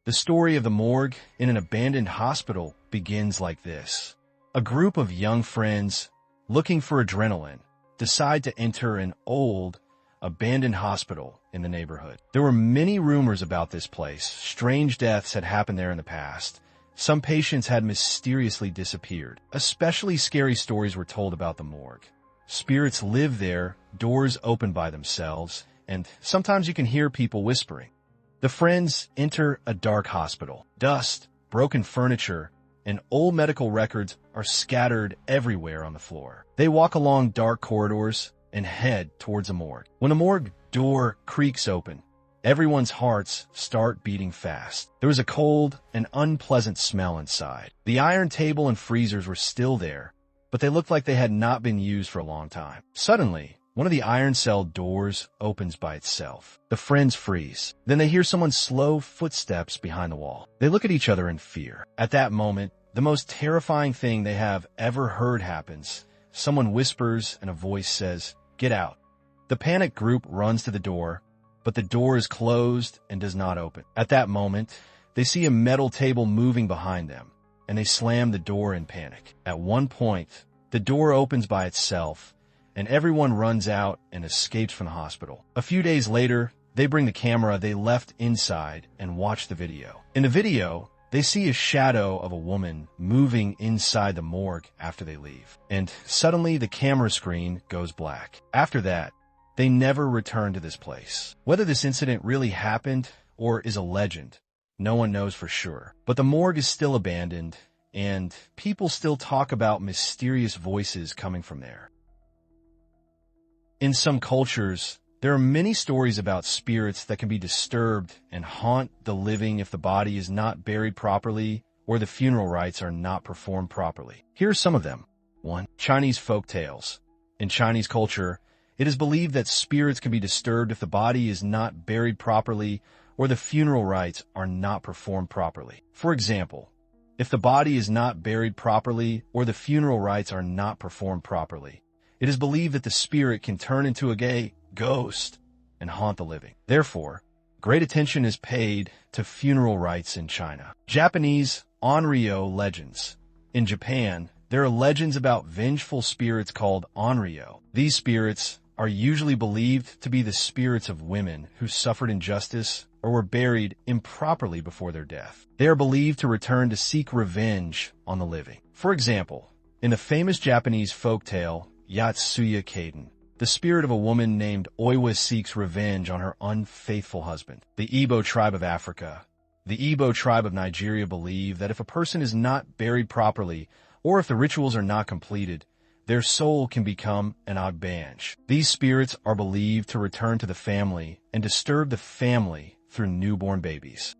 The story of the morgue in an abandoned hospital begins like this. A group of young friends, looking for adrenaline, decide to enter an old, abandoned hospital in the neighborhood. There were many rumors about this place. Strange deaths had happened there in the past. Some patients had mysteriously disappeared. Especially scary stories were told about the morgue. Spirits live there, doors open by themselves, and sometimes you can hear people whispering. The friends enter a dark hospital. Dust, broken furniture, and old medical records are scattered everywhere on the floor. They walk along dark corridors and head towards a morgue. When a morgue door creaks open, everyone's hearts start beating fast. There was a cold and unpleasant smell inside. The iron table and freezers were still there, but they looked like they had not been used for a long time. Suddenly, one of the iron cell doors opens by itself. The friends freeze. Then they hear someone's slow footsteps behind the wall. They look at each other in fear. At that moment, the most terrifying thing they have ever heard happens. Someone whispers and a voice says, "Get out." The panicked group runs to the door, but the door is closed and does not open. At that moment, they see a metal table moving behind them, and they slam the door in panic. At one point, the door opens by itself, and everyone runs out and escapes from the hospital. A few days later, they bring the camera they left inside and watch the video. In the video, they see a shadow of a woman moving inside the morgue after they leave. And suddenly the camera screen goes black. After that, they never return to this place. Whether this incident really happened or is a legend, no one knows for sure. But the morgue is still abandoned, and people still talk about mysterious voices coming from there. In some cultures, there are many stories about spirits that can be disturbed and haunt the living if the body is not buried properly or the funeral rites are not performed properly. Here are some of them. 1. Chinese folk tales. In Chinese culture, it is believed that spirits can be disturbed if the body is not buried properly or the funeral rites are not performed properly. For example, if the body is not buried properly or the funeral rites are not performed properly, it is believed that the spirit can turn into a ghost and haunt the living. Therefore, great attention is paid to funeral rites in China. Japanese onryo legends. In Japan, there are legends about vengeful spirits called onryo. These spirits are usually believed to be the spirits of women who suffered injustice or were buried improperly before their death. They are believed to return to seek revenge on the living. For example, in the famous Japanese folktale Yatsuya Kaiden, the spirit of a woman named Oiwa seeks revenge on her unfaithful husband. The Igbo tribe of Africa. The Igbo tribe of Nigeria believe that if a person is not buried properly, or if the rituals are not completed, their soul can become an Ogbanj. These spirits are believed to return to the family and disturb the family through newborn babies.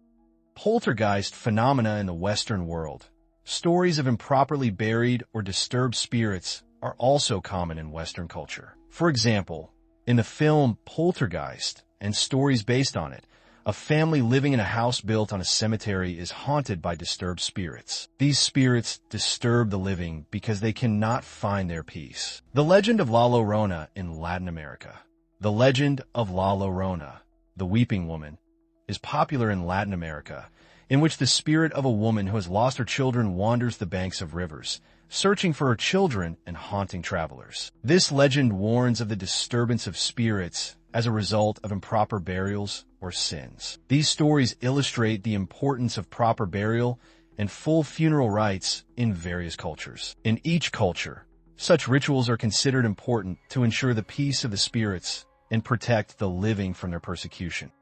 Poltergeist phenomena in the Western world. Stories of improperly buried or disturbed spirits are also common in Western culture. For example, in the film Poltergeist and stories based on it, a family living in a house built on a cemetery is haunted by disturbed spirits. These spirits disturb the living because they cannot find their peace. The legend of La Llorona in Latin America. The legend of La Llorona, the weeping woman, is popular in Latin America, in which the spirit of a woman who has lost her children wanders the banks of rivers, searching for her children and haunting travelers. This legend warns of the disturbance of spirits as a result of improper burials or sins. These stories illustrate the importance of proper burial and full funeral rites in various cultures. In each culture, such rituals are considered important to ensure the peace of the spirits and protect the living from their persecution.